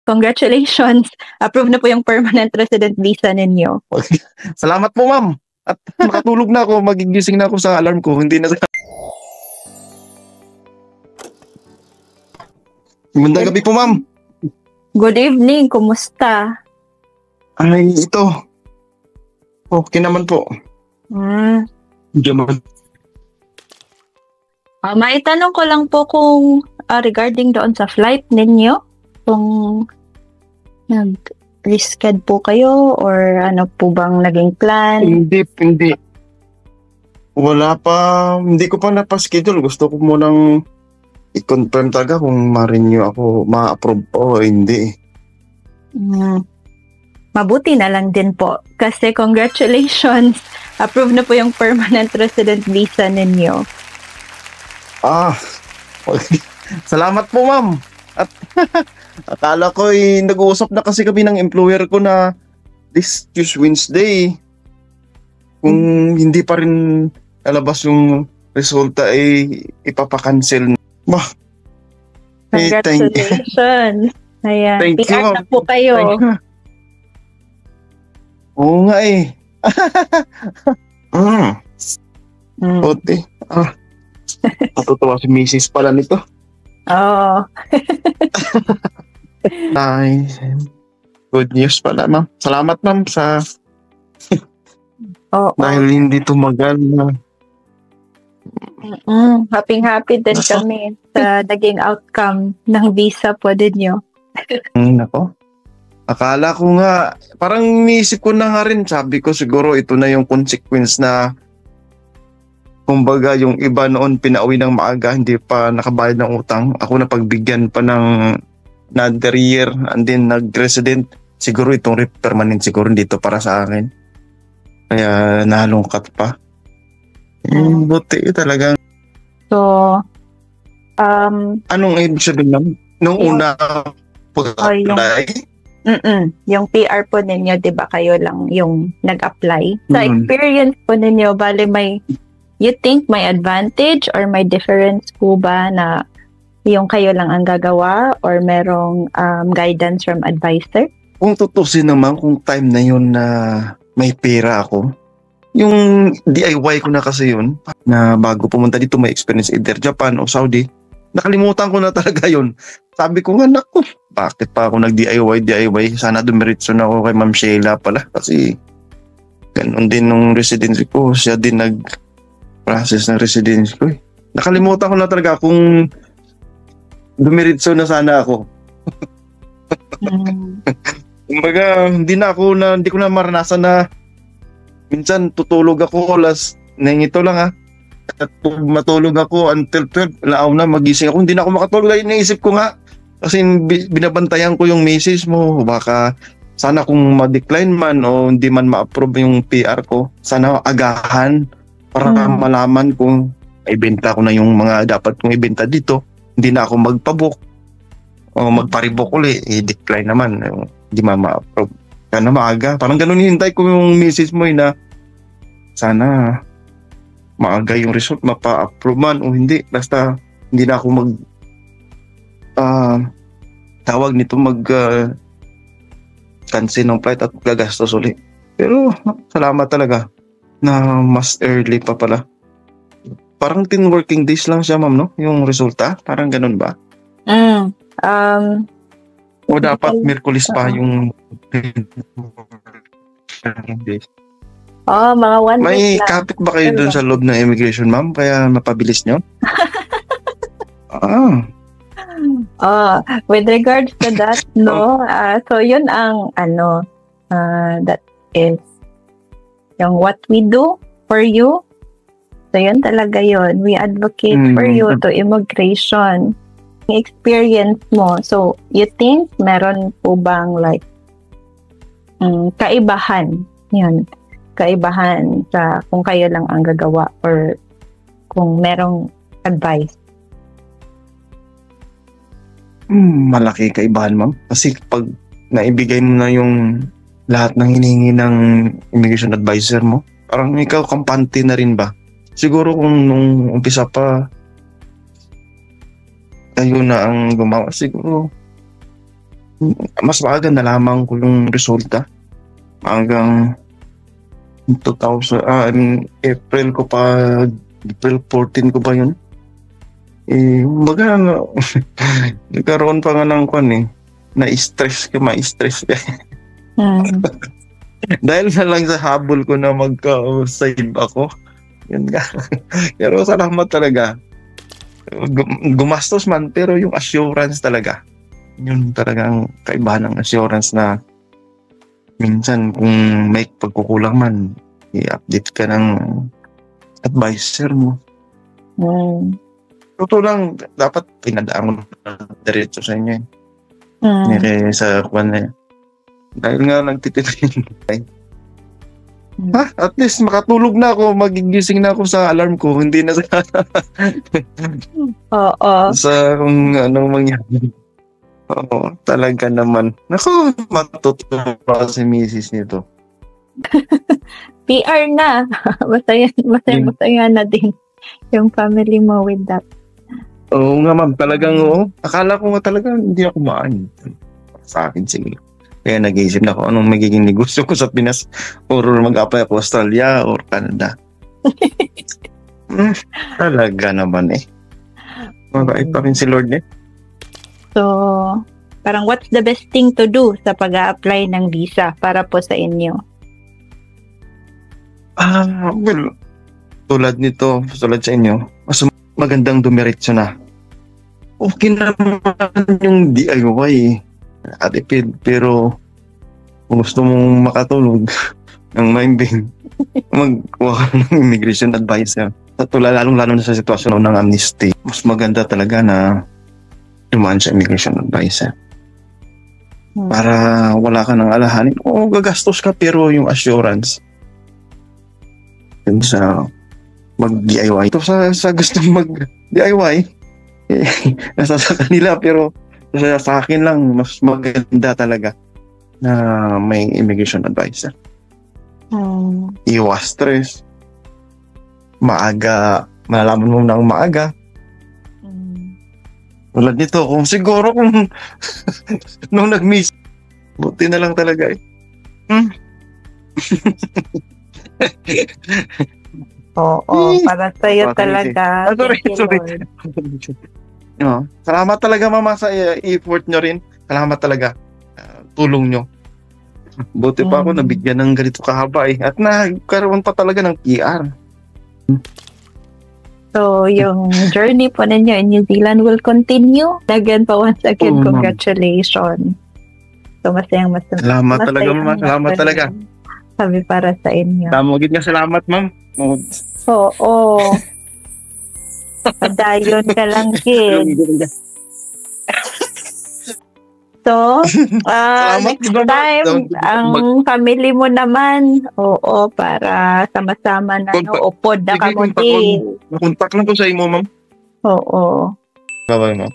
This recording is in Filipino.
Congratulations. Approve na po yung permanent resident visa ninyo. Salamat po, ma'am. At makatulog na ako, magigising na ako sa alarm ko. Hindi na sa... Magandang gabi po, ma'am. Good evening. Kumusta? Ay, ito. Okay naman po. Diyan. Maitanong ko lang po kung regarding doon sa flight ninyo, kung nag-reschedule po kayo or ano po bang naging plan? Hindi. Wala pa. Hindi ko pa napaschedule. Gusto ko munang i-confirm talaga kung ma-renew ako, ma-approve o hindi. Mabuti na lang din po. Kasi congratulations. Approve na po yung permanent resident visa ninyo. Salamat po, ma'am. At akala ko nag-uusap na kasi kami ng employer ko na this Wednesday. Kung hindi pa rin lalabas yung resulta ipapakancel. Congratulations. Ayan. Thank you, PR na po kayo. Oo nga Puti. Natutuwa si Mrs. pala nito. Oo. Ay, good news pala, ma'am. Salamat, ma'am, sa dahil hindi tumagal na. Happy din kami sa naging outcome ng visa po ninyo. Nako. Akala ko nga, parang niisip ko na nga rin, sabi ko siguro ito na yung consequence na kumbaga yung iba noon pinauwi ng maaga, hindi pa nakabayad ng utang. Ako na pagbigyan pa ng another year and then nag-resident. Siguro itong permanent siguro dito para sa akin. Kaya nalungkat pa. Buti talagang. So, anong ibig sabihin lang? Nung una pag-apply? Yung PR po ninyo, di ba kayo lang yung nag-apply? Sa experience po ninyo, bale you think may advantage or may difference po ba na yung kayo lang ang gagawa or merong guidance from advisor? Kung tutusin naman, kung time na yun na may pera ako, yung DIY ko na kasi yun, na bago pumunta dito may experience either Japan o Saudi, nakalimutan ko na talaga yun. Sabi ko nga, naku, bakit pa ako nag-DIY? Sana dumiritso na ako kay Ma'am Sheila pala. Kasi ganun din nung residency ko, siya din nag-process ng residency ko. Nakalimutan ko na talaga kung dumiritso na sana ako. Kumbaga, hindi ko na maranasan na minsan tutulog ako ito lang at matulog ako until 12, laaw na magising ako, hindi na ako makatulog. Dahil naisip ko nga, kasi binabantayan ko yung misis mo, baka sana kung ma-decline man o hindi man ma-approve yung PR ko, sana agahan para malaman kung ibenta ko na yung mga dapat kong ibenta dito, hindi na ako magpabook o magparibok uli, i-decline naman, hindi ma-approve. Sana maaga, parang ganun hintay ko yung misis mo na sana maaga yung result, mapa-approve man o hindi, basta hindi na ako tawag nito cancel ng flight at gagastos ulit. Pero salamat talaga na mas early pa pala. Parang 10 working days lang siya, ma'am, no? Yung resulta, parang ganun ba? O dapat Miyerkules pa yung 10 working days? Mga 1 week May lang. kapit ba kayo dun sa loob ng immigration, ma'am? Kaya mapabilis nyo? With regards to that, no. So yun ang that is yung what we do for you. So yun talaga yun. We advocate for you to immigration. Experience mo. So you think meron po bang like kaibahan? Yan. Kaibahan sa kung kayo lang ang gagawa or kung merong advice? Malaki kaibahan, ma'am. Kasi pag naibigay mo na yung lahat ng hinihingi ng immigration advisor mo, parang ikaw kampante na rin ba? Siguro kung nung umpisa pa kayo na ang gumawa, siguro Mas maaga nalaman ko yung resulta. Hanggang 2000, April ko pa, April 14 ko ba yun? Baga, nagkaroon pa nga ng na-stress ka, ma-stress ka. Dahil na lang sa habol ko na magka-save ako. Yun nga. Pero salamat talaga. Gumastos man, pero yung assurance talaga. Yun talagang kaibahan ng assurance na minsan kung may pagkukulang man, i-update ka ng advisor mo. Totoo lang, dapat pinadaan mo na diretso sa inyo. Sa kwan na yan. Dahil nga nagtititin. At least makatulog na ako, magigising na ako sa alarm ko, hindi na sa sa kung anong mangyari. Oo, talaga naman. Naku, matutuwa si misis nito. PR na. Masaya na din yung family mo with that. Oo nga ma'am, talagang akala ko nga talaga hindi ako maan. Sa akin, sige. Kaya nag-iisip na ako anong magiging negosyo ko sa Pinas or mag-apply ako Australia or Canada. Talaga naman Mabait pa rin si Lord So, parang what's the best thing to do sa pag-a-apply ng visa para po sa inyo? Well, tulad sa inyo, mas magandang dumiretso na. Okay naman yung DIY. Atipid, pero kung gusto mong makatulog ng minding, magkuha ka ng immigration advisor. Lalong-lalo na sa sitwasyon ng amnesty, mas maganda talaga na dumaan sa immigration advisor. Para wala ka ng alahanin. Gagastos ka pero yung assurance yun sa mag-DIY. Ito sa gustong mag-DIY, nasa sa kanila pero sa akin lang, mas maganda talaga na may immigration advisor. Iwas stress. Maaga, malalaman mo na maaga. Tulad nito, kung siguro nung nag-miss, buti na lang talaga Oo, para sa'yo talaga. Sorry. Salamat talaga mama sa effort nyo rin. Salamat talaga. Tulong nyo. Buti pa ako nabigyan ng ganito kahaba At nagkaroon pa talaga ng PR. So, yung journey po ninyo in New Zealand will continue. Again pa once again, congratulations. So, masayang. Salamat talaga mama. Salamat talaga. Sabi para sa inyo. Tamagin nga salamat ma'am. Oo. Padayon ka lang, kid. So, next time, ang family mo naman, para sama-sama na, upod na kamuti. Contact lang ko sa imo, ma'am. Oo. Bye-bye, ma'am.